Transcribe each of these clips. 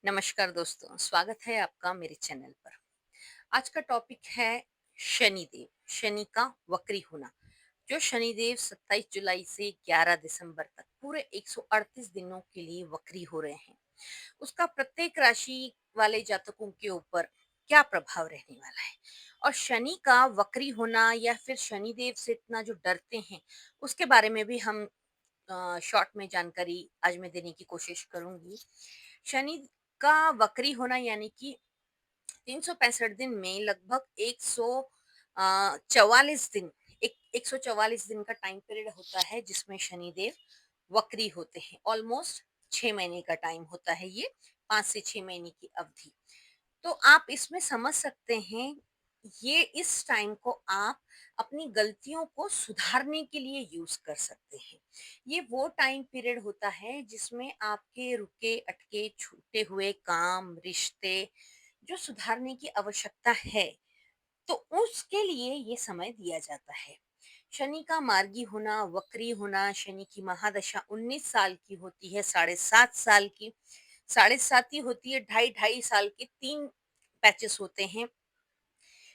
नमस्कार दोस्तों, स्वागत है आपका मेरे चैनल पर। आज का टॉपिक है शनिदेव, शनि का वक्री होना। जो शनिदेव 27 जुलाई से 11 दिसंबर तक पूरे 138 दिनों के लिए वक्री हो रहे हैं, उसका प्रत्येक राशि वाले जातकों के ऊपर क्या प्रभाव रहने वाला है। और शनि का वक्री होना या फिर शनिदेव से इतना जो डरते हैं, उसके बारे में भी हम शॉर्ट में जानकारी आज मैं देने की कोशिश करूंगी। शनि का वक्री होना यानी कि 365 दिन में लगभग 144 दिन, 144 दिन का टाइम पीरियड होता है जिसमें शनिदेव वक्री होते हैं। ऑलमोस्ट 6 महीने का टाइम होता है ये, 5 से 6 महीने की अवधि। तो आप इसमें समझ सकते हैं, ये इस टाइम को आप अपनी गलतियों को सुधारने के लिए यूज कर सकते हैं। ये वो टाइम पीरियड होता है जिसमें आपके रुके अटके छूटे हुए काम, रिश्ते जो सुधारने की आवश्यकता है, तो उसके लिए ये समय दिया जाता है। शनि का मार्गी होना, वक्री होना, शनि की महादशा 19 साल की होती है, 7.5 साल की, 7.5 ही होती है, ढाई ढाई साल के 3 पैचेस होते हैं।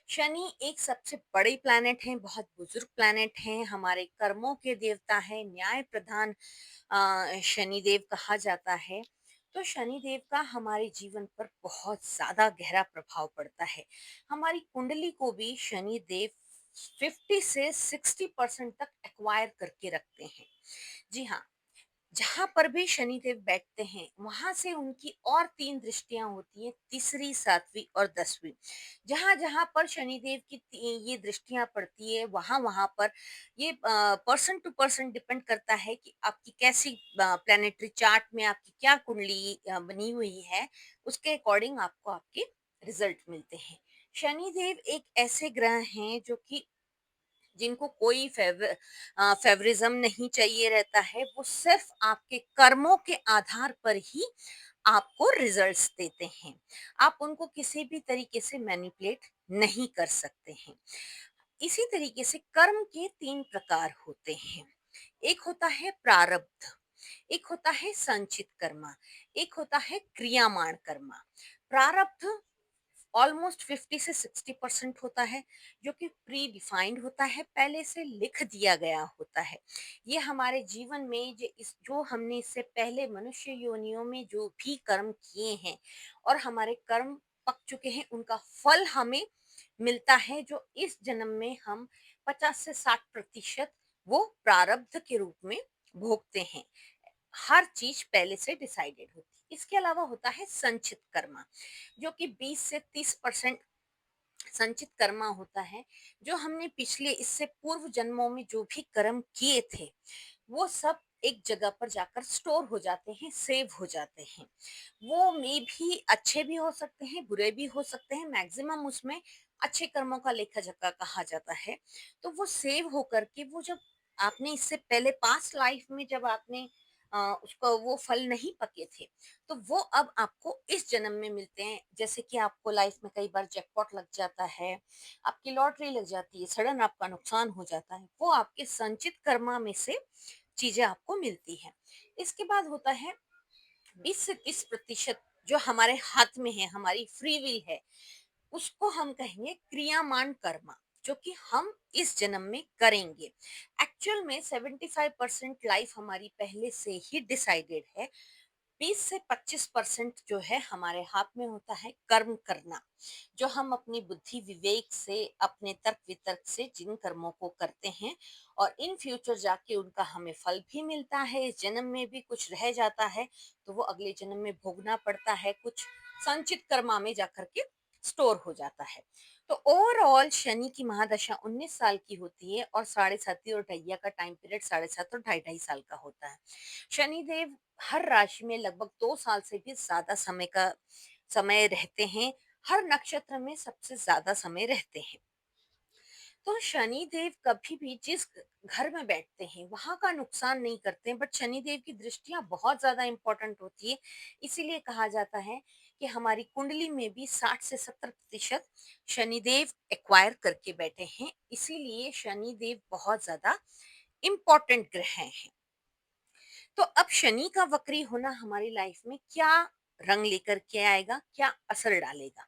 शनि एक सबसे बड़े प्लैनेट हैं, बहुत बुजुर्ग प्लैनेट हैं, हमारे कर्मों के देवता हैं, न्याय प्रधान शनिदेव कहा जाता है। तो शनिदेव का हमारे जीवन पर बहुत ज्यादा गहरा प्रभाव पड़ता है। हमारी कुंडली को भी शनिदेव 50 से 60% तक एक्वायर करके रखते हैं। जी हाँ, जहाँ पर भी शनिदेव बैठते हैं वहां से उनकी और 3 दृष्टियां होती हैं, तीसरी, सातवीं और 10वीं। जहाँ जहाँ पर शनिदेव की ये दृष्टियां पड़ती है, वहां वहां पर ये पर्सन टू पर्सन डिपेंड करता है कि आपकी कैसी प्लानिटरी चार्ट में आपकी क्या कुंडली बनी हुई है। उसके अकॉर्डिंग आपको आपके रिजल्ट मिलते हैं। शनिदेव एक ऐसे ग्रह हैं जो कि जिनको कोई फेवरिज्म नहीं चाहिए रहता है, वो सिर्फ आपके कर्मों के आधार पर ही आपको रिजल्ट्स देते हैं। आप उनको किसी भी तरीके से मैनिपुलेट नहीं कर सकते हैं। इसी तरीके से कर्म के 3 प्रकार होते हैं। एक होता है प्रारब्ध, एक होता है संचित कर्मा, एक होता है क्रियामाण कर्मा। प्रारब्ध ऑलमोस्ट 50 से 60% होता है, जो कि प्री डिफाइंड होता है, पहले से लिख दिया गया होता है। ये हमारे जीवन में जो हमने इससे पहले मनुष्य योनियों में जो भी कर्म किए हैं और हमारे कर्म पक चुके हैं, उनका फल हमें मिलता है, जो इस जन्म में हम 50 से 60% वो प्रारब्ध के रूप में भोगते हैं। हर चीज पहले से डिसाइडेड होती है। इसके अलावा होता है संचित कर्मा, जो कि 20 से 30% संचित कर्मा होता है। जो हमने पिछले इससे पूर्व जन्मों में जो भी कर्म किए थे, वो सब एक जगह पर जाकर स्टोर हो जाते हैं, सेव हो जाते हैं। वो मे भी अच्छे भी हो सकते हैं, बुरे भी हो सकते हैं, मैक्सिमम उसमें अच्छे कर्मों का लेखा जोखा कहा जाता है। तो वो सेव होकर के, वो जब आपने इससे पहले पास्ट लाइफ में जब आपने उसका वो फल नहीं पके थे, तो वो अब आपको इस जन्म में मिलते हैं। जैसे कि आपको लाइफ में कई बार जैकपॉट लग जाता है, आपकी लॉटरी लग जाती है, सडन आपका नुकसान हो जाता है, वो आपके संचित कर्मा में से चीजें आपको मिलती है। इसके बाद होता है 20 से 30% जो हमारे हाथ में है, हमारी फ्री विल है, उसको हम कहेंगे क्रियामान कर्मा, जो कि हम इस जन्म में करेंगे। एक्चुअल में 75% लाइफ हमारी पहले से ही डिसाइडेड है। 20 से 25% जो है हमारे हाथ में होता है कर्म करना, जो हम अपनी बुद्धि विवेक से, अपने तर्क वितर्क से जिन कर्मों को करते हैं और इन फ्यूचर जाके उनका हमें फल भी मिलता है। इस जन्म में भी कुछ रह जाता है तो वो अगले जन्म में भोगना पड़ता है, कुछ संचित कर्मा में जाकर के स्टोर हो जाता है। तो ओवरऑल शनि की महादशा 19 साल की होती है और 7.5 और ढैया का टाइम पीरियड 7.5 और ढाई ढाई साल का होता है। शनिदेव हर राशि में लगभग 2 साल से भी ज्यादा समय रहते हैं। हर नक्षत्र में सबसे ज्यादा समय रहते हैं। तो शनि देव कभी भी जिस घर में बैठते हैं वहां का नुकसान नहीं करते हैं, बट शनि देव की दृष्टियां बहुत ज्यादा इंपॉर्टेंट होती है। इसीलिए कहा जाता है कि हमारी कुंडली में भी 60 से 70% शनिदेव एक्वायर करके बैठे हैं। इसीलिए शनिदेव बहुत ज्यादा इम्पोर्टेंट ग्रह हैं। तो अब शनि का वक्री होना हमारी लाइफ में क्या रंग लेकर के आएगा, क्या असर डालेगा।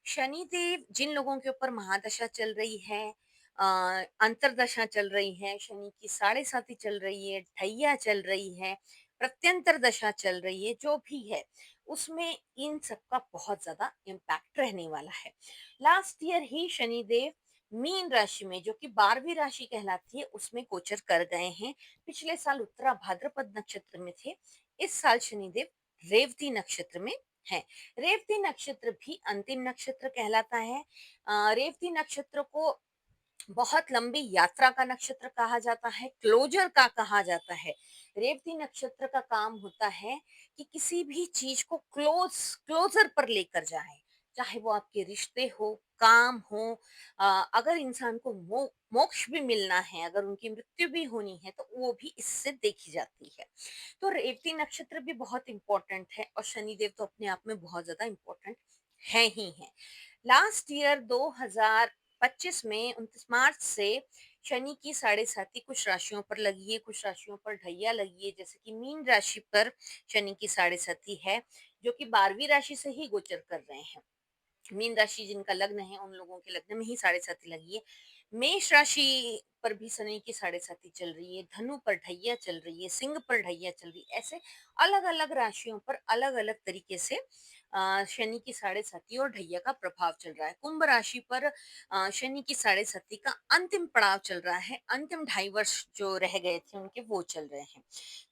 शनिदेव जिन लोगों के ऊपर महादशा चल रही है, अ, अंतरदशा चल रही है, शनि की साढ़े साती चल रही है, ढैया चल रही है, प्रत्यंतर दशा चल रही है, जो भी है, उसमें इन सब का बहुत ज्यादा इम्पैक्ट रहने वाला है। लास्ट ईयर ही शनिदेव मीन राशि में, जो कि 12वीं राशि कहलाती है, उसमें गोचर कर गए हैं। पिछले साल उत्तरा भाद्रपद नक्षत्र में थे, इस साल शनिदेव रेवती नक्षत्र में है। रेवती नक्षत्र भी अंतिम नक्षत्र कहलाता है। रेवती नक्षत्र को बहुत लंबी यात्रा का नक्षत्र कहा जाता है, क्लोजर का कहा जाता है। रेवती नक्षत्र का काम होता है कि किसी भी चीज को क्लोजर पर लेकर जाए, चाहे वो आपके रिश्ते हो, काम हो। अगर इंसान को मोक्ष भी मिलना है, अगर उनकी मृत्यु भी होनी है, तो वो भी इससे देखी जाती है। तो रेवती नक्षत्र भी बहुत इंपॉर्टेंट है, और शनिदेव तो अपने आप में बहुत ज्यादा इंपॉर्टेंट है ही है। लास्ट ईयर 2025 में 29 मार्च से शनि की साढ़े साती कुछ राशियों पर लगी है, कुछ राशियों पर ढैया लगी है। जैसे कि मीन राशि पर शनि की साढ़े साती है, जो कि 12वीं राशि से ही गोचर कर रहे हैं। मीन राशि जिनका लग्न है, उन लोगों के लग्न में ही साढ़े साती लगी है। मेष राशि पर भी शनि की साढ़े साती चल रही है, धनु पर ढैया चल रही है, सिंह पर ढैया चल रही है। ऐसे अलग अलग राशियों पर अलग अलग तरीके से शनि की साढ़े साती और ढैया का प्रभाव चल रहा है। कुंभ राशि पर शनि की साढ़े साती का अंतिम पड़ाव चल रहा है, अंतिम 2.5 वर्ष जो रह गए थे उनके, वो चल रहे हैं।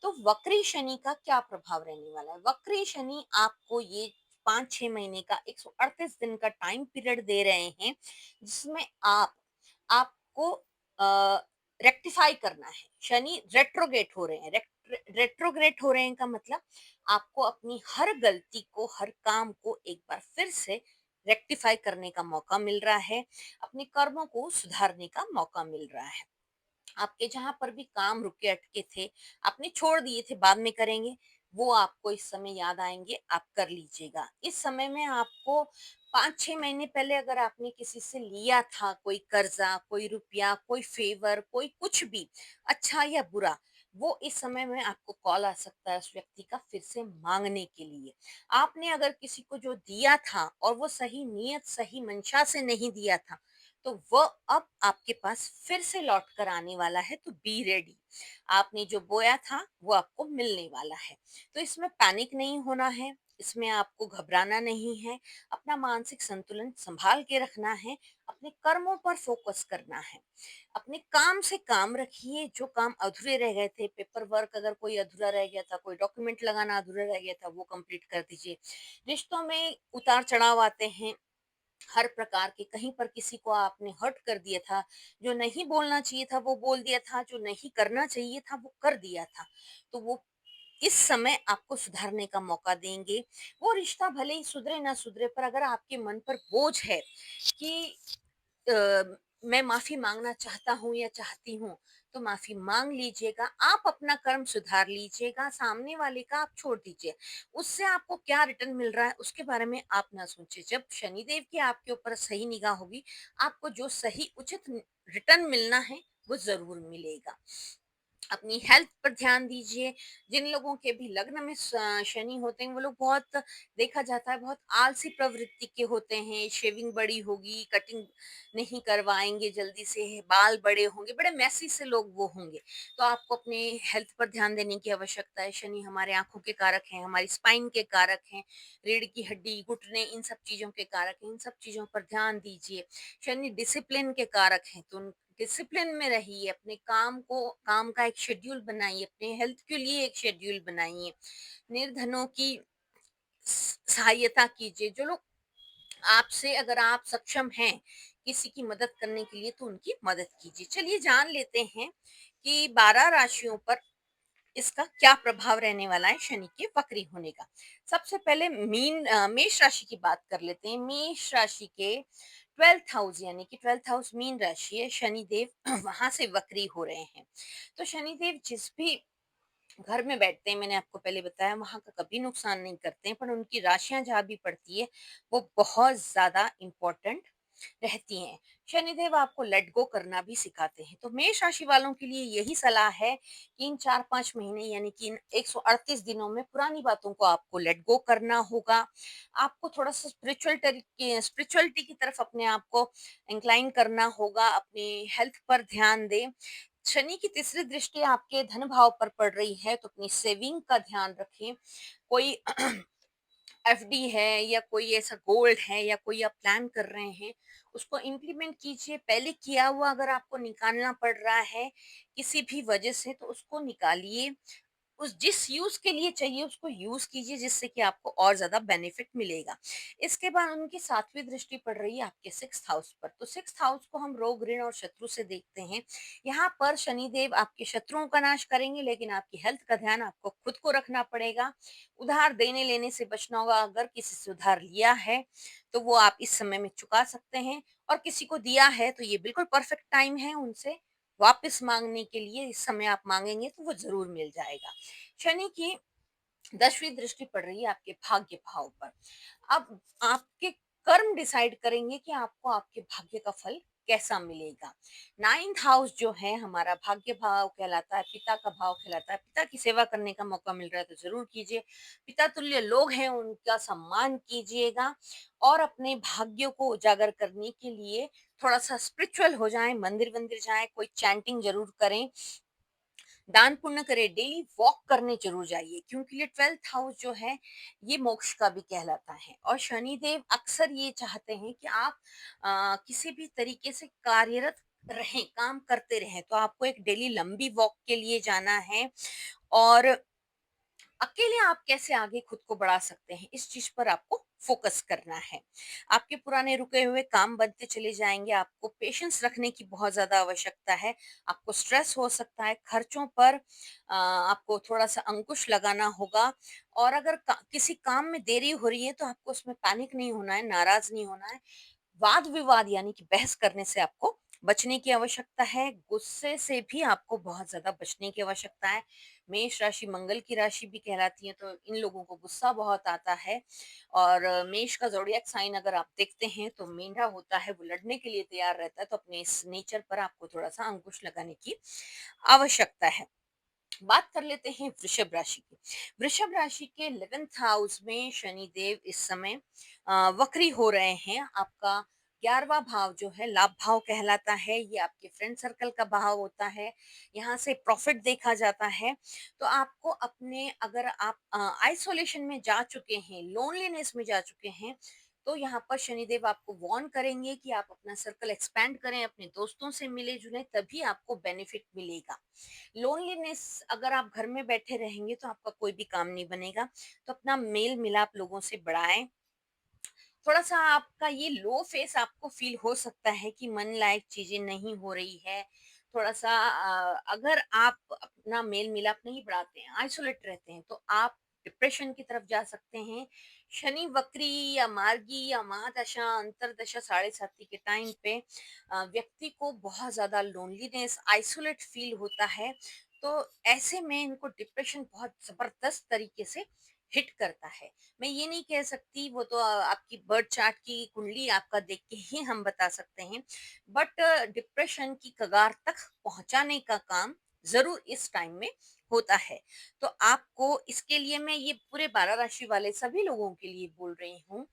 तो वक्री शनि का क्या प्रभाव रहने वाला है? वक्री शनि आपको ये 5-6 महीने का 138 दिन का टाइम पीरियड दे रहे हैं, जिसमें आपको रेक्टिफाई करना है। शनि रेट्रोगेट हो रहे हैं। रेट्रोग्रेट हो रहे हैं का मतलब आपको अपनी हर गलती को, हर काम को एक बार फिर से रेक्टिफाई करने का मौका मिल रहा है, अपने कर्मों को सुधारने का मौका मिल रहा है। आपके जहाँ पर भी काम रुके अटके थे, आपने छोड़ दिए थे बाद में करेंगे, वो आपको इस समय याद आएंगे, आप कर लीजिएगा। इस समय में आपको 5-6 महीने पहले अगर आपने किसी से लिया था कोई कर्जा, कोई रुपया, कोई फेवर, कोई कुछ भी, अच्छा या बुरा, वो इस समय में आपको कॉल आ सकता है उस व्यक्ति का फिर से मांगने के लिए। आपने अगर किसी को जो दिया था और वो सही नीयत, सही मंशा से नहीं दिया था, तो वह अब आपके पास फिर से लौट कर आने वाला है, तो बी रेडी। आपने जो बोया था वो आपको मिलने वाला है। तो इसमें पैनिक नहीं होना है, इसमें आपको घबराना नहीं है, अपना मानसिक संतुलन संभाल के रखना है, अपने कर्मों पर फोकस करना है। अपने काम से काम रखिए, जो काम अधूरे रह गए थे, पेपर वर्क अगर कोई अधूरा रह गया था, कोई डॉक्यूमेंट लगाना अधूरा रह गया था, वो कंप्लीट कर दीजिए। रिश्तों में उतार चढ़ाव आते हैं, हर प्रकार के, कहीं पर किसी को आपने हर्ट कर दिया था, जो नहीं बोलना चाहिए था वो बोल दिया था, जो नहीं करना चाहिए था वो कर दिया था, तो वो इस समय आपको सुधारने का मौका देंगे। वो रिश्ता भले ही सुधरे ना सुधरे, पर अगर आपके मन पर बोझ है कि मैं माफी मांगना चाहता हूँ या चाहती हूँ, तो माफी मांग लीजिएगा, आप अपना कर्म सुधार लीजिएगा, सामने वाले का आप छोड़ दीजिए। उससे आपको क्या रिटर्न मिल रहा है उसके बारे में आप ना सोचिए। जब शनिदेव की आपके ऊपर सही निगाह होगी, आपको जो सही उचित रिटर्न मिलना है वो जरूर मिलेगा। अपनी हेल्थ पर ध्यान दीजिए। जिन लोगों के भी लग्न में शनि होते हैं, वो लोग बहुत, देखा जाता है, बहुत आलसी प्रवृत्ति के होते हैं। शेविंग बड़ी होगी, कटिंग नहीं करवाएंगे जल्दी से, बाल बड़े होंगे, बड़े मैसी से लोग वो होंगे। तो आपको अपने हेल्थ पर ध्यान देने की आवश्यकता है। शनि हमारे आंखों के कारक हैं, हमारी स्पाइन के कारक हैं, रीढ़ की हड्डी, घुटने, इन सब चीजों के कारक हैं। इन सब चीजों पर ध्यान दीजिए। शनि डिसिप्लिन के कारक हैं, तो डिसिप्लिन में रहिए, अपने काम को, काम का एक शेड्यूल बनाइए, अपने हेल्थ के लिए एक शेड्यूल बनाइए। निर्धनों की सहायता कीजिए। जो लोग आपसे, अगर आप सक्षम हैं किसी की मदद करने के लिए, तो उनकी मदद कीजिए। चलिए जान लेते हैं कि 12 राशियों पर इसका क्या प्रभाव रहने वाला है शनि के वक्री होने का। सबसे पहले मेष राशि की बात कर लेते हैं। मेष राशि के 12th हाउस, यानी कि 12th हाउस मीन राशि है, शनिदेव वहां से वक्री हो रहे हैं। तो शनिदेव जिस भी घर में बैठते हैं, मैंने आपको पहले बताया, वहां का कभी नुकसान नहीं करते हैं, पर उनकी राशियां जहां भी पड़ती है वो बहुत ज्यादा इम्पोर्टेंट रहती हैं। शनिदेव आपको लेट गो करना भी सिखाते हैं। तो मेष राशि वालों के लिए यही सलाह है कि इन 4-5 महीने यानी कि इन 138 दिनों में पुरानी बातों को आपको लेट गो करना होगा। आपको थोड़ा-सा स्पिरिचुअलिटी की तरफ अपने आप को इंक्लाइन करना होगा, अपनी हेल्थ पर ध्यान दें। शनि की तीसरी दृष्टि आपके धन भाव पर पड़ रही है, तो अपनी सेविंग का ध्यान रखें। कोई एफडी है या कोई ऐसा गोल्ड है या कोई आप प्लान कर रहे हैं, उसको इम्प्लीमेंट कीजिए। पहले किया हुआ अगर आपको निकालना पड़ रहा है किसी भी वजह से, तो उसको निकालिए। उस जिस यूज के लिए चाहिए उसको यूज कीजिए, जिससे कि आपको और ज्यादा बेनिफिट मिलेगा। इसके बाद उनकी सातवीं दृष्टि पड़ रही है आपके सिक्स हाउस पर। तो सिक्स हाउस को हम रोग, ऋण और शत्रु से देखते हैं। यहाँ पर शनिदेव आपके शत्रुओं का नाश करेंगे, लेकिन आपकी हेल्थ का ध्यान आपको खुद को रखना पड़ेगा। उधार देने लेने से बचना होगा। अगर किसी से उधार लिया है तो वो आप इस समय में चुका सकते हैं, और किसी को दिया है तो ये बिल्कुल परफेक्ट टाइम है उनसे वापस मांगने के लिए। इस समय आप मांगेंगे तो वो जरूर मिल जाएगा। शनि की 10वीं दृष्टि पड़ रही है आपके भाग्य भाव पर। अब आपके कर्म डिसाइड करेंगे कि आपको आपके भाग्य का फल कैसा मिलेगा। नाइन्थ हाउस जो है हमारा भाग्य भाव कहलाता है, पिता का भाव कहलाता है। पिता की सेवा करने का मौका मिल रहा है तो जरूर कीजिए। पिता तुल्य लोग हैं, उनका सम्मान कीजिएगा। और अपने भाग्य को उजागर करने के लिए थोड़ा सा स्पिरिचुअल हो जाएं, मंदिर वंदिर जाएं, कोई चैंटिंग जरूर करें, दान पुण्य करें, डेली वॉक करने जरूर जाइए, क्योंकि ये 12th हाउस जो है ये मोक्ष का भी कहलाता है। और शनिदेव अक्सर ये चाहते हैं कि आप किसी भी तरीके से कार्यरत रहें, काम करते रहें। तो आपको एक डेली लंबी वॉक के लिए जाना है। और अकेले आप कैसे आगे खुद को बढ़ा सकते हैं, इस चीज पर आपको फोकस करना है। आपके पुराने रुके हुए काम बनते चले जाएंगे। आपको पेशेंस रखने की बहुत ज्यादा आवश्यकता है। आपको स्ट्रेस हो सकता है, खर्चों पर आपको थोड़ा सा अंकुश लगाना होगा। और अगर किसी काम में देरी हो रही है तो आपको उसमें पैनिक नहीं होना है, नाराज नहीं होना है। वाद विवाद यानी कि बहस करने से आपको बचने की आवश्यकता है। गुस्से से भी आपको बहुत ज्यादा बचने की आवश्यकता है। मेष राशि मंगल की राशि भी कहलाती है, तो इन लोगों को गुस्सा बहुत आता है। और मेष का जोडिएक साइन अगर आप देखते हैं तो मेंढा होता है, वो लड़ने के लिए तैयार रहता है। तो अपने इस नेचर पर आपको थोड़ा सा अंकुश लगाने की आवश्यकता है। बात कर लेते हैं वृषभ राशि की। वृषभ राशि के 11th हाउस में शनि देव इस समय वक्री हो रहे हैं। आपका 11वां भाव जो है लाभ भाव कहलाता है। ये आपके फ्रेंड सर्कल का भाव होता है। यहाँ से प्रॉफिट देखा जाता है। तो आपको अपने, अगर आप आइसोलेशन में जा चुके हैं, लोनलीनेस में जा चुके हैं, तो यहाँ पर शनिदेव आपको वार्न करेंगे कि आप अपना सर्कल एक्सपैंड करें, अपने दोस्तों से मिले जुले, तभी आपको बेनिफिट मिलेगा। लोनलीनेस, अगर आप घर में बैठे रहेंगे तो आपका कोई भी काम नहीं बनेगा। तो अपना मेल मिलाप लोगों से बढ़ाएं। थोड़ा सा आपका ये लो फेस आपको फील हो सकता है कि मन लायक चीजें नहीं हो रही है। थोड़ा सा अगर आप अपना मेल मिलाप नहीं बढ़ाते हैं, आइसोलेट रहते हैं, तो आप डिप्रेशन की तरफ जा सकते हैं। शनि वक्री या मार्गी या महादशा अंतरदशा साढ़े साथी के टाइम पे व्यक्ति को बहुत ज्यादा लोनलीनेस, आइसोलेट फील होता है। तो ऐसे में इनको डिप्रेशन बहुत जबरदस्त तरीके से हिट करता है। मैं ये नहीं कह सकती, वो तो आपकी बर्थ चार्ट की कुंडली आपका देख के ही हम बता सकते हैं। बट डिप्रेशन की कगार तक पहुंचाने का काम जरूर इस टाइम में होता है। तो आपको इसके लिए मैं ये पूरे 12 राशि वाले सभी लोगों के लिए बोल रही हूँ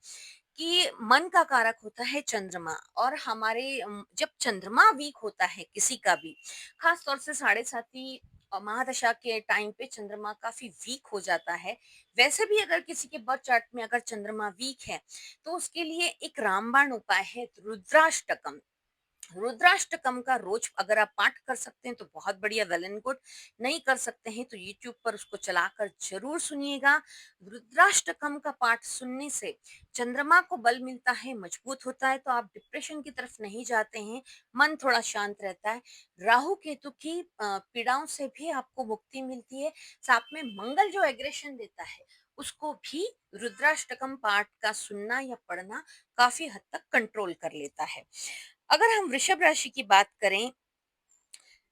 कि मन का कारक होता है चंद्रमा। और हमारे जब चंद्रमा वीक होता है किसी का भी, खास तौर से साढ़े साथी महादशा के टाइम पे चंद्रमा काफी वीक हो जाता है। वैसे भी अगर किसी के बर्थ चार्ट में अगर चंद्रमा वीक है, तो उसके लिए एक रामबाण उपाय है, रुद्राष्टकम। रुद्राष्टकम का रोज अगर आप पाठ कर सकते हैं तो बहुत बढ़िया, वेल एंड गुड। नहीं कर सकते हैं तो यूट्यूब पर उसको चलाकर जरूर सुनिएगा। रुद्राष्टकम का पाठ सुनने से चंद्रमा को बल मिलता है, मजबूत होता है, तो आप डिप्रेशन की तरफ नहीं जाते हैं। मन थोड़ा शांत रहता है। राहु केतु की पीड़ाओं से भी आपको मुक्ति मिलती है। साथ में मंगल जो एग्रेशन देता है, उसको भी रुद्राष्टकम पाठ का सुनना या पढ़ना काफी हद तक कंट्रोल कर लेता है। अगर हम वृषभ राशि की बात करें,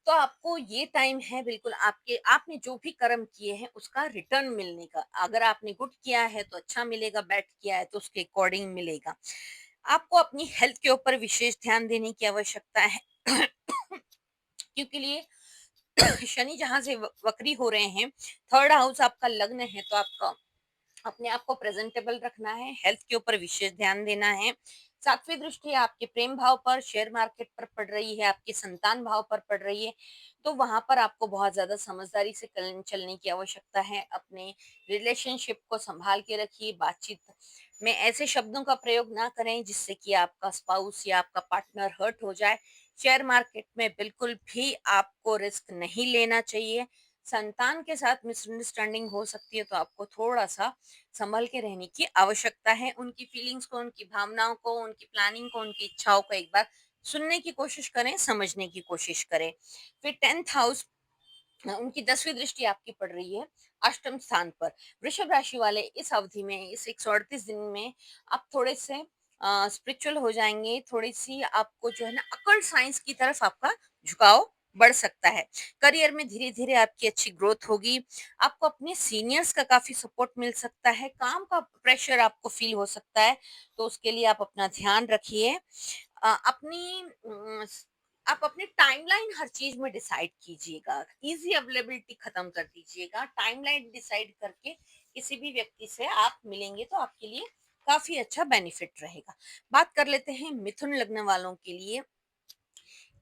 तो आपको ये टाइम है बिल्कुल आपके, आपने जो भी कर्म किए हैं उसका रिटर्न मिलने का। अगर आपने गुड किया है तो अच्छा मिलेगा, बैड किया है तो उसके अकॉर्डिंग मिलेगा। आपको अपनी हेल्थ के ऊपर विशेष ध्यान देने की आवश्यकता है। क्योंकि लिए शनि जहाँ से वक्री हो रहे हैं, थर्ड हाउस आपका लग्न है, तो आपका अपने आप को प्रेजेंटेबल रखना है, हेल्थ के ऊपर विशेष ध्यान देना है। सातवीं दृष्टि आपके प्रेम भाव पर, शेयर मार्केट पर पड़ रही है, आपके संतान भाव पर पड़ रही है, तो वहां पर आपको बहुत ज्यादा समझदारी से चलने की आवश्यकता है। अपने रिलेशनशिप को संभाल के रखिए, बातचीत में ऐसे शब्दों का प्रयोग ना करें जिससे कि आपका स्पाउस या आपका पार्टनर हर्ट हो जाए। शेयर मार्केट में बिल्कुल भी आपको रिस्क नहीं लेना चाहिए। संतान के साथ मिसअंडरस्टैंडिंग हो सकती है, तो आपको थोड़ा सा संभल के रहने की आवश्यकता है। उनकी फीलिंग्स को, उनकी भावनाओं को, उनकी प्लानिंग को, उनकी इच्छाओं को एक बार सुनने की कोशिश करें, समझने की कोशिश करें। फिर 10th हाउस, उनकी 10वीं दृष्टि आपकी पड़ रही है अष्टम स्थान पर। वृषभ राशि वाले इस अवधि में, इस 138 दिन में आप थोड़े से स्पिरिचुअल हो जाएंगे, थोड़ी सी आपको जो है ना अकल्ट साइंस की तरफ आपका झुकाव बढ़ सकता है। करियर में धीरे धीरे आपकी अच्छी ग्रोथ होगी। आपको अपने सीनियर्स का काफी सपोर्ट मिल सकता है, काम का प्रेशर आपको फील हो सकता है, तो उसके लिए आप अपना ध्यान रखिए। अपनी आप अपनी टाइमलाइन हर चीज में डिसाइड कीजिएगा, इजी अवेलेबिलिटी खत्म कर दीजिएगा। टाइमलाइन डिसाइड करके किसी भी व्यक्ति से आप मिलेंगे तो आपके लिए काफी अच्छा बेनिफिट रहेगा। बात कर लेते हैं मिथुन लग्न वालों के लिए।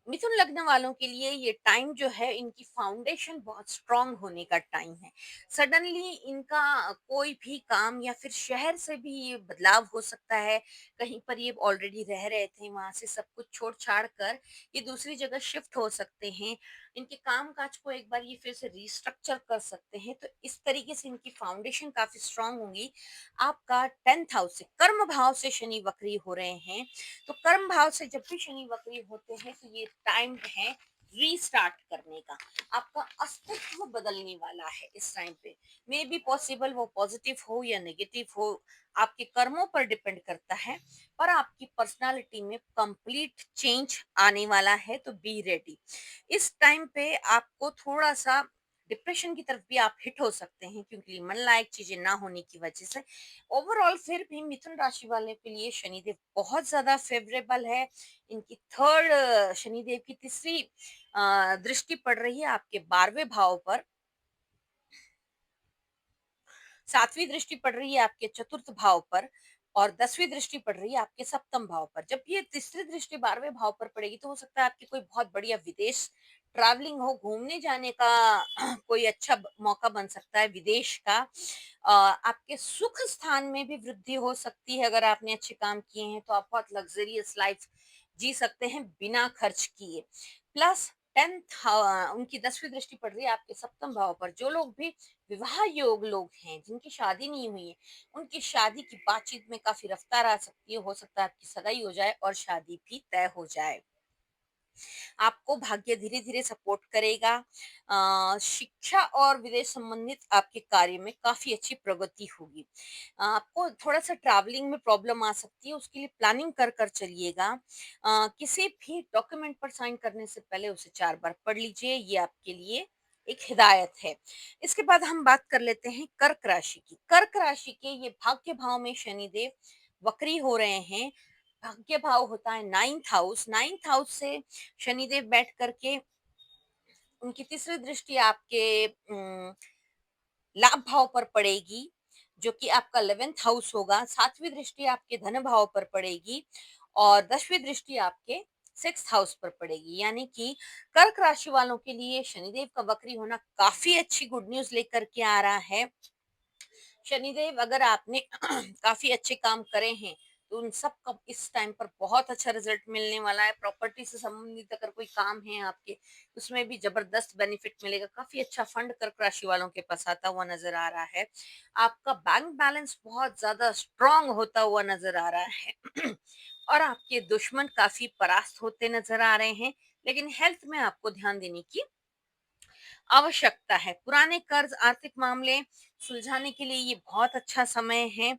मिथुन लग्न वालों के लिए ये टाइम जो है, इनकी फाउंडेशन बहुत स्ट्रांग होने का टाइम है। सडनली इनका कोई भी काम या फिर शहर से भी ये बदलाव हो सकता है। कहीं पर ये ऑलरेडी रह रहे थे, वहां से सब कुछ छोड़ छाड़ कर ये दूसरी जगह शिफ्ट हो सकते हैं। इनके काम काज को एक बार ये फिर से रिस्ट्रक्चर कर सकते हैं, तो इस तरीके से इनकी फाउंडेशन काफी स्ट्रांग होंगी। आपका 10th हाउस से, कर्म भाव से शनि वक्री हो रहे हैं, तो कर्म भाव से जब भी शनि वक्री होते हैं तो ये टाइम है रीस्टार्ट करने का। आपका अस्तित्व बदलने वाला है इस टाइम पे। मे बी पॉसिबल वो पॉजिटिव हो या नेगेटिव हो, आपके कर्मों पर डिपेंड करता है, पर आपकी पर्सनालिटी में कंप्लीट चेंज आने वाला है, तो बी रेडी। इस टाइम पे आपको थोड़ा सा डिप्रेशन की तरफ भी आप हिट हो सकते हैं, क्योंकि मन लायक चीजें ना होने की वजह से। ओवरऑल फिर भी मिथुन राशि वाले के लिए शनिदेव बहुत ज्यादा फेवरेबल है। इनकी थर्ड, शनिदेव की तीसरी दृष्टि पड़ रही है आपके 12वें भाव पर। सातवीं दृष्टि पड़ रही है आपके चतुर्थ भाव पर, और 10वीं दृष्टि पड़ रही है आपके सप्तम भाव पर। जब ये तीसरी दृष्टि 12वें भाव पर पड़ेगी, तो हो सकता है आपकी कोई बहुत बढ़िया विदेश ट्रैवलिंग हो, घूमने जाने का कोई अच्छा मौका बन सकता है विदेश का। आपके सुख स्थान में भी वृद्धि हो सकती है। अगर आपने अच्छे काम किए हैं तो आप बहुत लग्जरियस लाइफ जी सकते हैं बिना खर्च किए। प्लस 10th, उनकी 10वीं दृष्टि पड़ रही है आपके सप्तम भाव पर। जो लोग भी विवाह योग लोग हैं, जिनकी शादी नहीं हुई है, उनकी शादी की बातचीत में काफी रफ्तार आ सकती है। हो सकता है आपकी सगाई हो जाए और शादी भी तय हो जाए। आपको भाग्य धीरे धीरे सपोर्ट करेगा। शिक्षा और विदेश संबंधित आपके कार्य में काफी अच्छी प्रगति होगी। आपको थोड़ा सा ट्रैवलिंग में प्रॉब्लम आ सकती है, उसके लिए प्लानिंग कर कर चलिएगा। किसी भी डॉक्यूमेंट पर साइन करने से पहले उसे 4 बार पढ़ लीजिए, ये आपके लिए एक हिदायत है। इसके बाद हम बात कर लेते हैं कर्क राशि की। कर्क राशि के ये भाग्य भाव में शनिदेव वक्री हो रहे हैं। भाग्य भाव होता है 9th हाउस। 9th हाउस से शनिदेव बैठ करके, उनकी तीसरी दृष्टि आपके लाभ भाव पर पड़ेगी, जो कि आपका 11th हाउस होगा। सातवीं दृष्टि आपके धन भाव पर पड़ेगी, और 10वीं दृष्टि आपके 6th हाउस पर पड़ेगी। यानी कि कर्क राशि वालों के लिए शनिदेव का वक्री होना काफी अच्छी गुड न्यूज लेकर के आ रहा है। शनिदेव, अगर आपने काफी अच्छे काम करे हैं, तो उन सब का इस टाइम पर बहुत अच्छा रिजल्ट मिलने वाला है। प्रॉपर्टी से संबंधित अगर कोई काम है आपके, उसमें भी जबरदस्त बेनिफिट मिलेगा। काफी अच्छा फंड कर्क राशि वालों के पास आता हुआ नजर आ रहा है। आपका बैंक बैलेंस बहुत ज्यादा स्ट्रांग होता हुआ नजर आ रहा है। और आपके दुश्मन काफी परास्त होते नजर आ रहे हैं। लेकिन हेल्थ में आपको ध्यान देने की आवश्यकता है। पुराने कर्ज, आर्थिक मामले सुलझाने के लिए ये बहुत अच्छा समय है।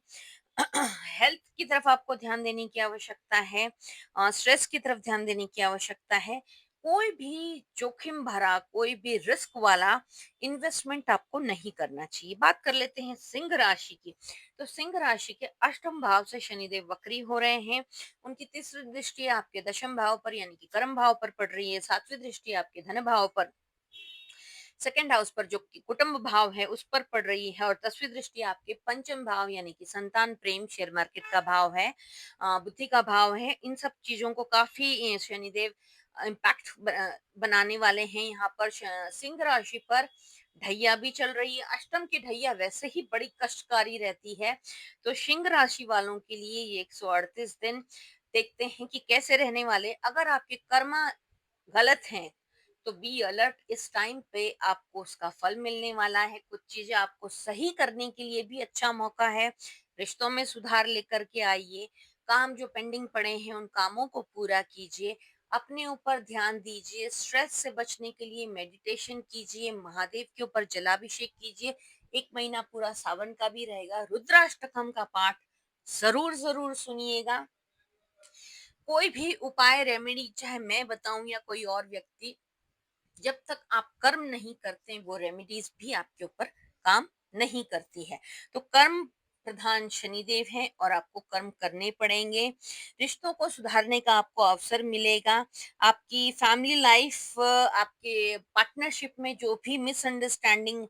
हेल्थ की तरफ आपको ध्यान देने की आवश्यकता है, स्ट्रेस की तरफ ध्यान देने की आवश्यकता है। कोई भी जोखिम भरा, कोई भी रिस्क वाला इन्वेस्टमेंट आपको नहीं करना चाहिए। बात कर लेते हैं सिंह राशि की। तो सिंह राशि के अष्टम भाव से शनिदेव वक्री हो रहे हैं। उनकी तीसरी दृष्टि आपके दशम भाव पर यानी कि कर्म भाव पर पड़ रही है। सातवीं दृष्टि आपके धन भाव पर, सेकंड हाउस पर जो कि कुटुंब भाव है उस पर पड़ रही है, और 10वीं दृष्टि आपके पंचम भाव यानी कि संतान, प्रेम, शेयर मार्केट का भाव है, बुद्धि का भाव है। इन सब चीजों को काफी शनिदेव इम्पैक्ट बनाने वाले हैं। यहाँ पर सिंह राशि पर ढैया भी चल रही है। अष्टम की ढैया वैसे ही बड़ी कष्टकारी रहती है, तो सिंह राशि वालों के लिए ये 138 दिन देखते हैं कि कैसे रहने वाले। अगर आपके कर्म गलत हैं तो बी अलर्ट, इस टाइम पे आपको उसका फल मिलने वाला है। कुछ चीजें आपको सही करने के लिए भी अच्छा मौका है। रिश्तों में सुधार लेकर के आइए। काम जो पेंडिंग पड़े हैं उन कामों को पूरा कीजिए। अपने ऊपर ध्यान दीजिए। स्ट्रेस से बचने के लिए मेडिटेशन कीजिए। महादेव के ऊपर जलाभिषेक कीजिए। एक महीना पूरा सावन का भी रहेगा। रुद्राष्टकम का पाठ जरूर जरूर सुनिएगा। कोई भी उपाय, रेमेडी, चाहे मैं बताऊं या कोई और व्यक्ति, जब तक आप कर्म नहीं करते वो रेमेडीज भी आपके ऊपर काम नहीं करती है। तो कर्म प्रधान शनिदेव है और आपको कर्म करने पड़ेंगे। रिश्तों को सुधारने का आपको अवसर मिलेगा। आपकी फैमिली लाइफ, आपके पार्टनरशिप में जो भी मिसअंडरस्टैंडिंग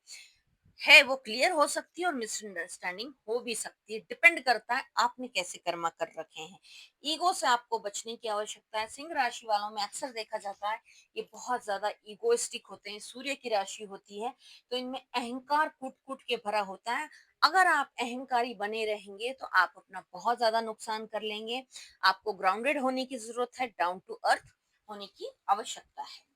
है वो क्लियर हो सकती है और मिसअंडरस्टैंडिंग हो भी सकती है। डिपेंड करता है आपने कैसे कर्मा कर रखे हैं। ईगो से आपको बचने की आवश्यकता है। सिंह राशि वालों में अक्सर देखा जाता है ये बहुत ज्यादा ईगोइस्टिक होते हैं। सूर्य की राशि होती है तो इनमें अहंकार कूट कूट के भरा होता है। अगर आप अहंकारी बने रहेंगे तो आप अपना बहुत ज्यादा नुकसान कर लेंगे। आपको ग्राउंडेड होने की जरूरत है, डाउन टू अर्थ होने की आवश्यकता है।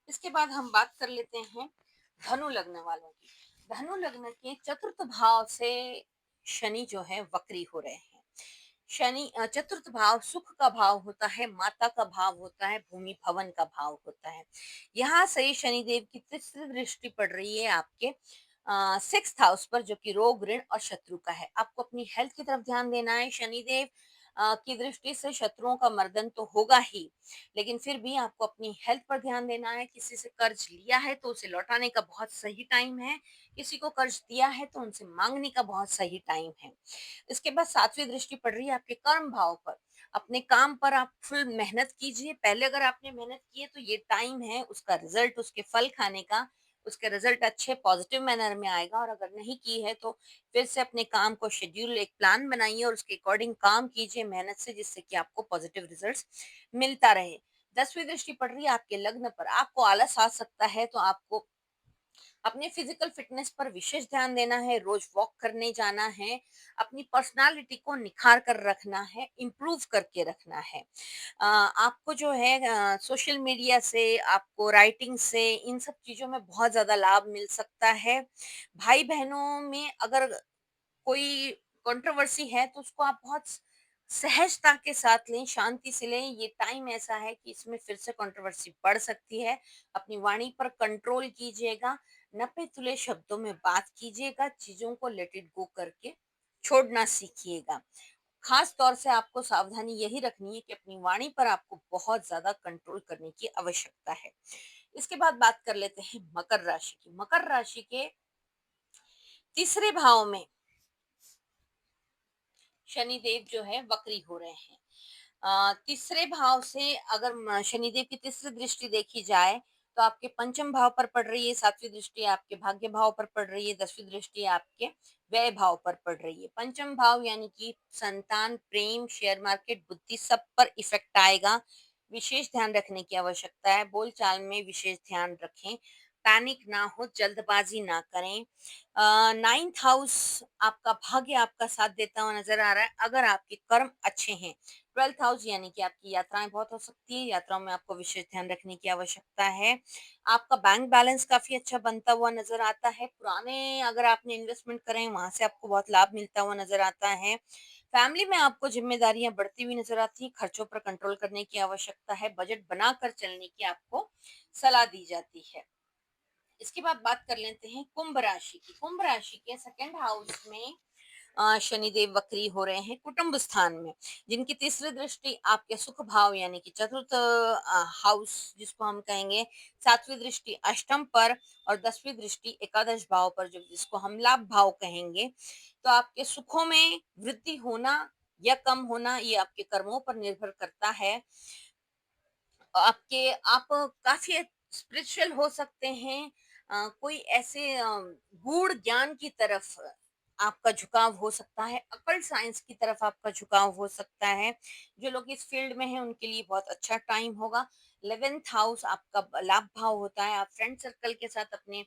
इसके बाद हम बात कर लेते हैं धनु लग्न वालों की। धनु लग्न के चतुर्थ भाव से शनि जो है वक्री हो रहे हैं। शनि चतुर्थ भाव सुख का भाव होता है, माता का भाव होता है, भूमि भवन का भाव होता है। यहाँ से शनिदेव की तीसरी दृष्टि पड़ रही है आपके सिक्स्थ हाउस पर, जो कि रोग, ऋण और शत्रु का है। आपको अपनी हेल्थ की तरफ ध्यान देना है। शनिदेव की दृष्टि से शत्रुओं का मर्दन तो होगा ही, लेकिन फिर भी आपको अपनी हेल्थ पर ध्यान देना है। किसी से कर्ज लिया है तो उसे लौटाने का बहुत सही टाइम है। किसी को कर्ज दिया है तो उनसे मांगने का बहुत सही टाइम है। इसके बाद सातवीं दृष्टि पड़ रही है आपके कर्म भाव पर। अपने काम पर आप फुल मेहनत कीजिए। पहले अगर आपने मेहनत की है तो ये टाइम है उसका रिजल्ट, उसके फल खाने का। उसके रिजल्ट अच्छे पॉजिटिव मैनर में आएगा। और अगर नहीं की है तो फिर से अपने काम को शेड्यूल, एक प्लान बनाइए और उसके अकॉर्डिंग काम कीजिए मेहनत से, जिससे कि आपको पॉजिटिव रिजल्ट्स मिलता रहे। 10वीं दृष्टि पड़ रही है आपके लग्न पर। आपको आलस आ सकता है तो आपको अपने फिजिकल फिटनेस पर विशेष ध्यान देना है। रोज वॉक करने जाना है। अपनी पर्सनालिटी को निखार कर रखना है, इम्प्रूव करके रखना है। आपको जो है सोशल मीडिया से, आपको राइटिंग से, इन सब चीजों में बहुत ज्यादा लाभ मिल सकता है। भाई बहनों में अगर कोई कंट्रोवर्सी है तो उसको आप बहुत सहजता के साथ लें, शांति से लें। ये टाइम ऐसा है कि इसमें फिर से कंट्रोवर्सी बढ़ सकती है। अपनी वाणी पर कंट्रोल कीजिएगा। नपे तुले शब्दों में बात कीजिएगा। चीजों को लेट इट गो करके छोड़ना सीखिएगा। खास तौर से आपको सावधानी यही रखनी है कि अपनी वाणी पर आपको बहुत ज्यादा कंट्रोल करने की आवश्यकता है। इसके बाद बात कर लेते हैं मकर राशि की। मकर राशि के तीसरे भाव में शनिदेव जो है वक्री हो रहे हैं। तीसरे भाव से अगर शनिदेव की तीसरी दृष्टि देखी जाए तो आपके पंचम भाव पर पड़ रही है। सातवीं दृष्टि आपके भाग्य भाव पर पड़ रही है। 10वीं दृष्टि आपके व्यय भाव पर पड़ रही है। पंचम भाव यानी कि संतान, प्रेम, शेयर मार्केट, बुद्धि, सब पर इफेक्ट आएगा। विशेष ध्यान रखने की आवश्यकता है। बोलचाल में विशेष ध्यान रखें। पैनिक ना हो, जल्दबाजी ना करें। नाइन्थ हाउस आपका भाग्य आपका साथ देता हुआ नजर आ रहा है अगर आपके कर्म अच्छे हैं। 12th हाउस यानी कि आपकी यात्राएं बहुत हो सकती है। यात्राओं में आपको विशेष ध्यान रखने की आवश्यकता है। आपका बैंक बैलेंस काफी अच्छा बनता हुआ नजर आता है। पुराने अगर आपने इन्वेस्टमेंट करें वहां से आपको बहुत लाभ मिलता हुआ नजर आता है। फैमिली में आपको जिम्मेदारियां बढ़ती हुई नजर आती है। खर्चों पर कंट्रोल करने की आवश्यकता है। बजट बनाकर चलने की आपको सलाह दी जाती है। इसके बाद बात कर लेते हैं कुंभ राशि की। कुंभ राशि के सेकंड हाउस में शनिदेव वक्री हो रहे हैं कुटुंब स्थान में, जिनकी तीसरी दृष्टि आपके सुख भाव यानी कि चतुर्थ हाउस जिसको हम कहेंगे, सातवीं दृष्टि अष्टम पर और 10वीं दृष्टि एकादश भाव पर, जो जिसको हम लाभ भाव कहेंगे। तो आपके सुखों में वृद्धि होना या कम होना ये आपके कर्मों पर निर्भर करता है। आप काफ़ी स्पिरिचुअल हो सकते हैं। कोई ऐसे गूढ़ ज्ञान की तरफ आपका झुकाव हो सकता है, अकल्ट साइंस की तरफ आपका झुकाव हो सकता है। जो लोग इस फील्ड में हैं उनके लिए बहुत अच्छा टाइम होगा। 11th हाउस आपका लाभ भाव होता है। आप फ्रेंड सर्कल के साथ अपने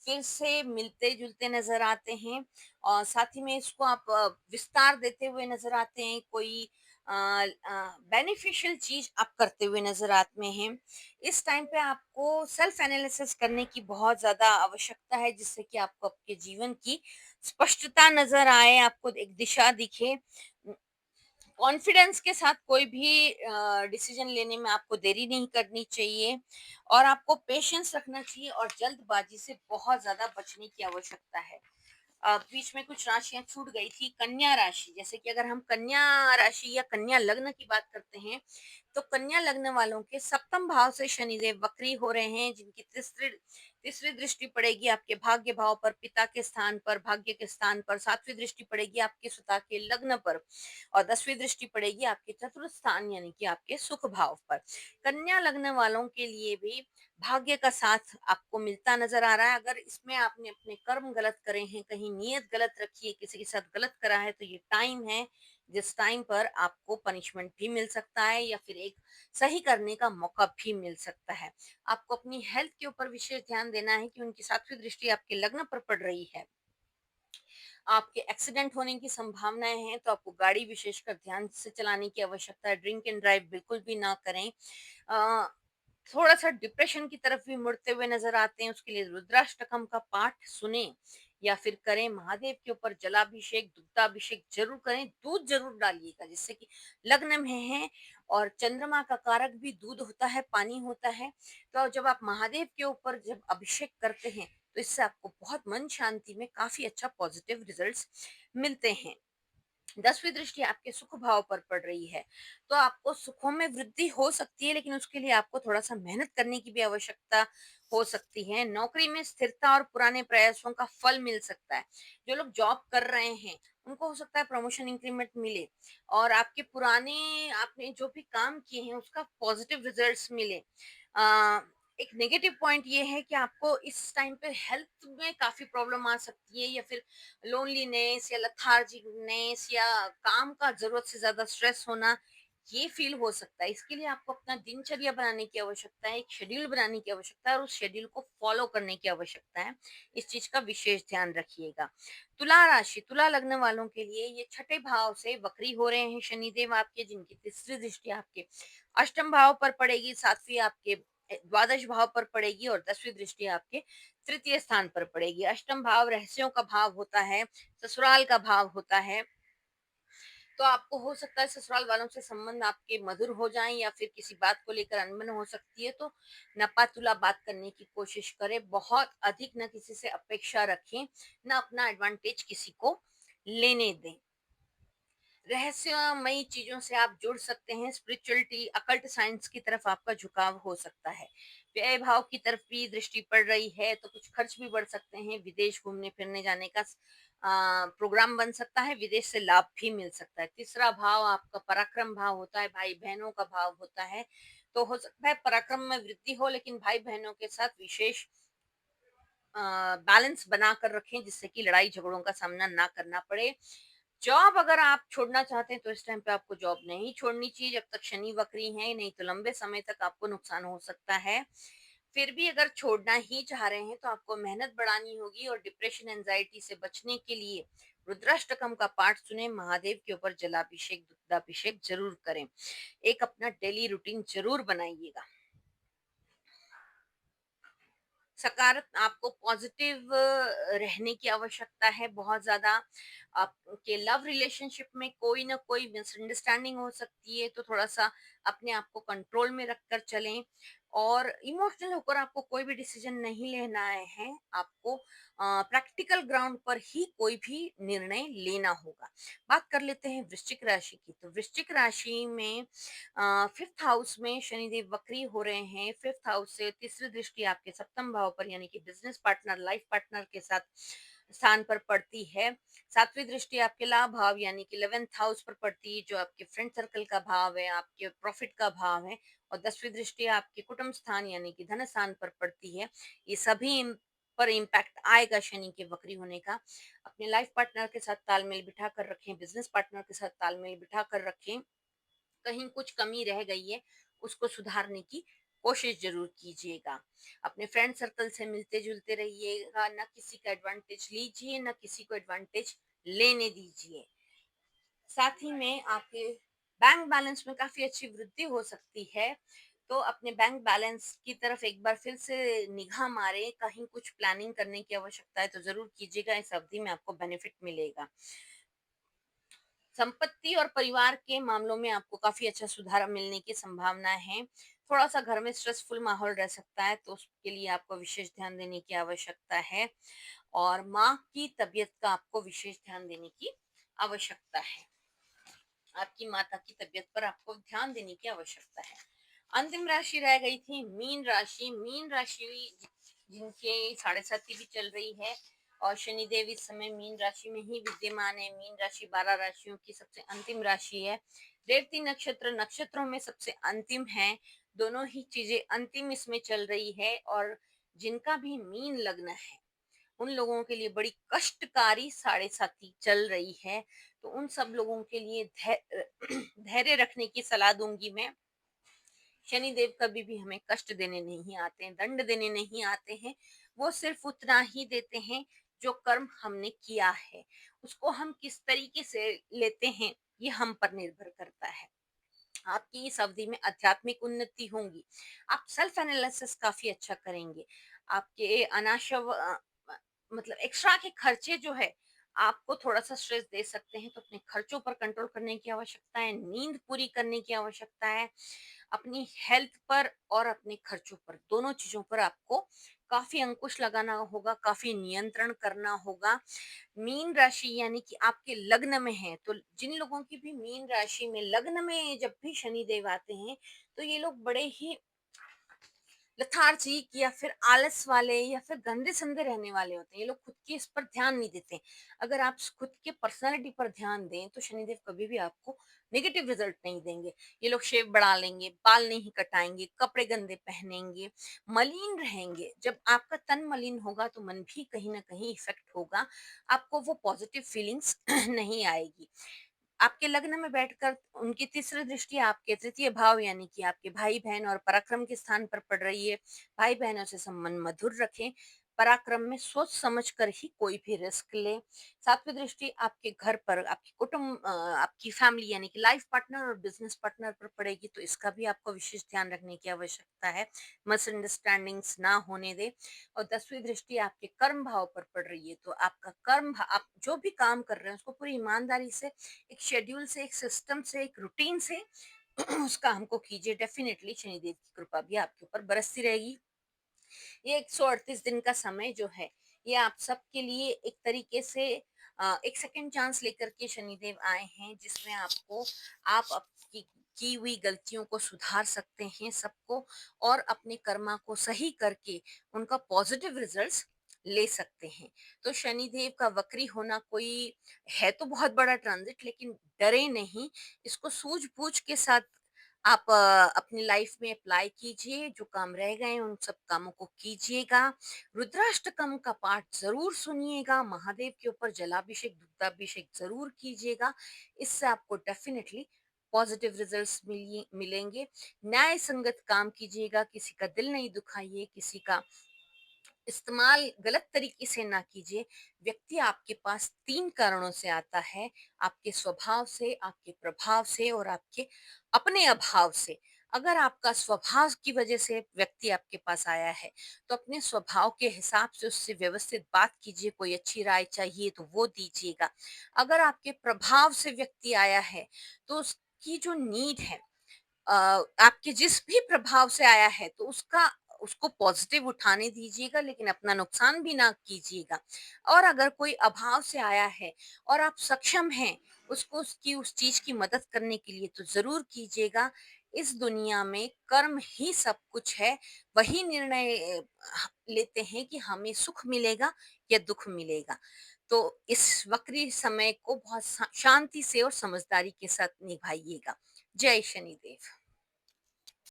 फिर से मिलते-जुलते नज़र आते हैं और साथ ही में इसको आप विस्तार देते हुए नज़र आते हैं। कोई बेनिफिशियल चीज आप करते हुए नजर आते हैं। इस टाइम पे आपको सेल्फ एनालिसिस करने की बहुत ज्यादा आवश्यकता है, जिससे कि आपको आपके जीवन की स्पष्टता नजर आए, आपको एक दिशा दिखे। कॉन्फिडेंस के साथ कोई भी डिसीजन लेने में आपको देरी नहीं करनी चाहिए और आपको पेशेंस रखना चाहिए और जल्दबाजी से बहुत ज्यादा बचने की आवश्यकता है। बीच में कुछ राशियाँ छूट गई थी। कन्या राशि, जैसे कि अगर हम कन्या राशि या कन्या लग्न की बात करते हैं, तो कन्या लग्न वालों के सप्तम भाव से शनिदेव वक्री हो रहे हैं, जिनकी तीसरी तीसरी दृष्टि पड़ेगी आपके भाग्य भाव पर, पिता के स्थान पर, भाग्य के स्थान पर। सातवीं दृष्टि पड़ेगी आपके सुता के लग्न पर और 10वीं दृष्टि पड़ेगी आपके चतुर्थ स्थान यानी कि आपके सुख भाव पर। कन्या लग्न वालों के लिए भी भाग्य का साथ आपको मिलता नजर आ रहा है। अगर इसमें आपने अपने कर्म गलत करे हैं, कहीं नियत गलत रखी है, किसी के साथ गलत करा है, तो ये टाइम है जिस टाइम पर आपको पनिशमेंट भी मिल सकता है या फिर एक सही करने का मौका भी मिल सकता है। आपको अपनी हेल्थ के ऊपर विशेष ध्यान देना है कि उनकी सातवीं दृष्टि आपके लग्न पर पड़ रही है। आपके एक्सीडेंट होने की संभावनाएं हैं, तो आपको गाड़ी विशेषकर ध्यान से चलाने की आवश्यकता है। ड्रिंक एंड ड्राइव बिल्कुल भी ना करें। अ, थोड़ा-सा डिप्रेशन की तरफ भी मुड़ते हुए नज़र आते हैं, उसके लिए रुद्राष्टकम का पाठ सुनें या फिर करें। महादेव के ऊपर जलाभिषेक, दुग्धाभिषेक ज़रूर करें, दूध ज़रूर डालिएगा, जिससे कि लग्न में हैं और चंद्रमा का कारक भी दूध होता है, पानी होता है। तो जब आप महादेव के ऊपर जब अभिषेक करते हैं, तो इससे आपको बहुत मन शांति में काफ़ी अच्छा पॉजिटिव रिजल्ट्स मिलते हैं। 10वीं दृष्टि आपके सुख भाव पर पड़ रही है, तो आपको सुखों में वृद्धि हो सकती है, लेकिन उसके लिए आपको थोड़ा-सा मेहनत करने की भी आवश्यकता हो सकती है। नौकरी में स्थिरता और पुराने प्रयासों का फल मिल सकता है। जो लोग जॉब कर रहे हैं, उनको हो सकता है प्रमोशन इंक्रीमेंट मिले और आपके पुराने आपने जो भी काम किए हैं, उसका पॉजिटिव रिजल्ट्स मिले। अ, एक नेगेटिव पॉइंट ये है कि आपको इस टाइम पे हेल्थ में काफ़ी प्रॉब्लम आ सकती है या फिर लोनलीनेस या लेथार्जिकनेस या काम का ज़रूरत से ज़्यादा स्ट्रेस होना, ये फ़ील हो सकता है। इसके लिए आपको अपना दिनचर्या बनाने की आवश्यकता है, एक शेड्यूल बनाने की आवश्यकता है और उस शेड्यूल को फ़ॉलो करने की आवश्यकता है। इस चीज़ का विशेष ध्यान रखिएगा। तुला राशि, तुला लग्न वालों के लिए ये छठे भाव से वक्री हो रहे हैं शनिदेव आपके, जिनकी तीसरी दृष्टि आपके अष्टम भाव पर पड़ेगी, सातवीं आपके द्वादश भाव पर पड़ेगी और 10वीं दृष्टि आपके तृतीय स्थान पर पड़ेगी। अष्टम भाव रहस्यों का भाव होता है, ससुराल का भाव होता है। तो आपको हो सकता है ससुराल वालों से संबंध आपके मधुर हो जाएं या फिर किसी बात को लेकर अनबन हो सकती है, तो नपातुला बात करने की कोशिश करें। बहुत अधिक न किसी से अपेक्षा रखें, न अपना एडवांटेज किसी को लेने दें। रहस्यमयी चीजों से आप जुड़ सकते हैं। स्पिरिचुअलिटी, अकल्ट साइंस की तरफ आपका झुकाव हो सकता है। व्यय भाव की तरफ भी दृष्टि पड़ रही है, तो कुछ खर्च भी बढ़ सकते हैं। विदेश घूमने फिरने जाने का प्रोग्राम बन सकता है। विदेश से लाभ भी मिल सकता है। तीसरा भाव आपका पराक्रम भाव होता है, भाई बहनों का भाव होता है। तो हो सकता है पराक्रम में वृद्धि हो, लेकिन भाई बहनों के साथ विशेष बैलेंस बनाकर रखें, जिससे कि लड़ाई झगड़ों का सामना ना करना पड़े। जॉब अगर आप छोड़ना चाहते हैं, तो इस टाइम पे आपको जॉब नहीं छोड़नी चाहिए जब तक शनि वक्री है, नहीं तो लंबे समय तक आपको नुकसान हो सकता है। फिर भी अगर छोड़ना ही चाह रहे हैं, तो आपको मेहनत बढ़ानी होगी और डिप्रेशन एंजाइटी से बचने के लिए रुद्राष्टकम का पाठ सुने, महादेव के ऊपर जलाभिषेक दुग्धाभिषेक जरूर करें। एक अपना डेली रूटीन जरूर बनाइएगा। आपको पॉजिटिव रहने की आवश्यकता है बहुत ज़्यादा। आपके लव रिलेशनशिप में कोई ना कोई मिसअंडरस्टैंडिंग हो सकती है, तो थोड़ा-सा अपने आप को कंट्रोल में रखकर चलें। और इमोशनल होकर आपको कोई भी डिसीजन नहीं लेना है। आपको प्रैक्टिकल ग्राउंड पर ही कोई भी निर्णय लेना होगा। बात कर लेते हैं वृश्चिक राशि की। तो वृश्चिक राशि में फिफ्थ हाउस में शनिदेव वक्री हो रहे हैं। फिफ्थ हाउस से तीसरी दृष्टि आपके सप्तम भाव पर यानी कि बिजनेस पार्टनर, लाइफ पार्टनर के साथ स्थान पर पड़ती है। सातवीं दृष्टि आपके लाभ भाव यानी कि 11th हाउस पर पड़ती है, जो आपके फ्रेंड सर्कल का भाव है, आपके प्रॉफिट का भाव है। और 10वीं दृष्टि आपके कुटुंब स्थान यानी कि धन स्थान पर पड़ती है। ये सभी पर इम्पैक्ट आएगा शनि के वक्री होने का। अपने लाइफ पार्टनर के साथ तालमेल बिठा कर रखें, बिजनेस पार्टनर के साथ तालमेल बिठा कर रखें। कहीं कुछ कमी रह गई है, उसको सुधारने की कोशिश जरूर कीजिएगा। अपने फ्रेंड सर्कल से मिलते जुलते रहिएगा, ना किसी का एडवांटेज लीजिए, ना किसी को एडवांटेज लेने दीजिए। साथ ही में आपके बैंक बैलेंस में काफी अच्छी वृद्धि हो सकती है। तो अपने बैंक बैलेंस की तरफ एक बार फिर से निगाह मारे। कहीं कुछ प्लानिंग करने की आवश्यकता है तो जरूर कीजिएगा, इस अवधि में आपको बेनिफिट मिलेगा। संपत्ति और परिवार के मामलों में आपको काफी अच्छा सुधार मिलने की संभावना है। थोड़ा सा घर में स्ट्रेसफुल माहौल रह सकता है, तो उसके लिए आपको विशेष ध्यान देने की आवश्यकता है। और माँ की तबीयत का आपको विशेष ध्यान देने की आवश्यकता है। आपकी माता की तबीयत पर आपको ध्यान देने की आवश्यकता है। अंतिम राशि रह गई थी मीन राशि। मीन राशि जिनके साढ़े साथी भी चल रही है, और शनिदेव इस समय मीन राशि में ही विद्यमान है। मीन राशि 12 राशियों की सबसे अंतिम राशि है। रेवती नक्षत्र नक्षत्रों में सबसे अंतिम है। दोनों ही चीजें अंतिम इसमें चल रही है। और जिनका भी मीन लग्न है, उन लोगों के लिए बड़ी कष्टकारी साढ़े साथी चल रही है। तो उन सब लोगों के लिए धैर्य रखने की सलाह दूंगी मैं। शनिदेव कभी भी हमें कष्ट देने नहीं आते हैं, दंड देने नहीं आते हैं। वो सिर्फ उतना ही देते हैं जो कर्म हमने किया है। उसको हम किस तरीके से लेते हैं, ये हम पर निर्भर करता है। आपकी इस अवधि में आध्यात्मिक उन्नति होंगी। आप सेल्फ एनालिसिस काफी अच्छा करेंगे। आपके मतलब एक्स्ट्रा के खर्चे जो है, आपको थोड़ा सा स्ट्रेस दे सकते हैं। तो अपने खर्चों पर कंट्रोल करने की आवश्यकता है, नींद पूरी करने की आवश्यकता है। अपनी हेल्थ पर और अपने खर्चों पर, दोनों चीजों पर आपको काफी अंकुश लगाना होगा, काफी नियंत्रण करना होगा। मीन राशि यानी कि आपके लग्न में है, तो जिन लोगों की भी मीन राशि में लग्न में जब भी शनि देव आते हैं, तो ये लोग बड़े ही लेथार्जिक या फिर आलस वाले या फिर गंदे संदे रहने वाले होते हैं। ये लोग खुद के इस पर ध्यान नहीं देते। अगर आप खुद के पर्सनालिटी पर ध्यान दें तो शनिदेव कभी भी आपको नेगेटिव रिजल्ट नहीं देंगे। ये लोग शेव बढ़ा लेंगे, बाल नहीं कटाएंगे, कपड़े गंदे पहनेंगे, मलिन रहेंगे। जब आपका तन मलिन होगा तो मन भी कहीं ना कहीं इफेक्ट होगा। आपको वो पॉजिटिव फीलिंग्स नहीं आएगी। आपके लग्न में बैठकर उनकी तीसरी दृष्टि आपके तृतीय भाव यानी कि आपके भाई बहन और पराक्रम के स्थान पर पड़ रही है। भाई बहनों से संबंध मधुर रखें। पराक्रम में सोच समझ कर ही कोई भी रिस्क ले। सातवीं दृष्टि आपके घर पर, आपके कुटुंब, आपकी फैमिली यानी कि लाइफ पार्टनर और बिजनेस पार्टनर पर पड़ेगी, तो इसका भी आपको विशेष ध्यान रखने की आवश्यकता है। मिसअंडरस्टैंडिंग्स ना होने दे। और 10वीं दृष्टि आपके कर्म भाव पर पड़ रही है, तो आपका आप जो भी काम कर रहे हैं उसको पूरी ईमानदारी से, एक शेड्यूल से, एक सिस्टम से, एक रूटीन से उस काम को कीजिए। डेफिनेटली शनिदेव की कृपा भी आपके ऊपर बरसती रहेगी। ये 138 दिन का समय जो है, ये आप सबके लिए एक तरीके से एक सेकंड चांस लेकर के शनिदेव आए हैं, जिसमें आप आपकी की हुई गलतियों को सुधार सकते हैं सबको, और अपने कर्मा को सही करके उनका पॉजिटिव रिजल्ट्स ले सकते हैं। तो शनिदेव का वक्री होना कोई है तो बहुत बड़ा ट्रांजिट, लेकिन डरे नहीं। इसको सूझबूझ के साथ आप अपनी लाइफ में अप्लाई कीजिए। जो काम रह गए हैं, उन सब कामों को कीजिएगा। रुद्राष्टकम का पाठ जरूर सुनिएगा। महादेव के ऊपर जलाभिषेक, दुग्धाभिषेक जरूर कीजिएगा। इससे आपको डेफिनेटली पॉजिटिव रिजल्ट्स मिलेंगे। न्याय संगत काम कीजिएगा। किसी का दिल नहीं दुखाइए, किसी का इस्तेमाल गलत तरीके से ना कीजिए। व्यक्ति आपके पास 3 कारणों से आता है: आपके स्वभाव से, आपके प्रभाव से और आपके अपने अभाव से। अगर आपका स्वभाव की वजह से व्यक्ति आपके पास आया है, तो अपने स्वभाव के हिसाब से उससे व्यवस्थित बात कीजिए। कोई अच्छी राय चाहिए तो वो दीजिएगा। अगर आपके प्रभाव से व्यक्ति आया है, तो उसकी जो नीड है, आपके जिस भी प्रभाव से आया है तो उसको पॉजिटिव उठाने दीजिएगा, लेकिन अपना नुकसान भी ना कीजिएगा। और अगर कोई अभाव से आया है और आप सक्षम हैं उसको उसकी उस चीज की मदद करने के लिए, तो जरूर कीजिएगा। इस दुनिया में कर्म ही सब कुछ है। वही निर्णय लेते हैं कि हमें सुख मिलेगा या दुख मिलेगा। तो इस वक्री समय को बहुत शांति से और समझदारी के साथ निभाइएगा। जय शनिदेव।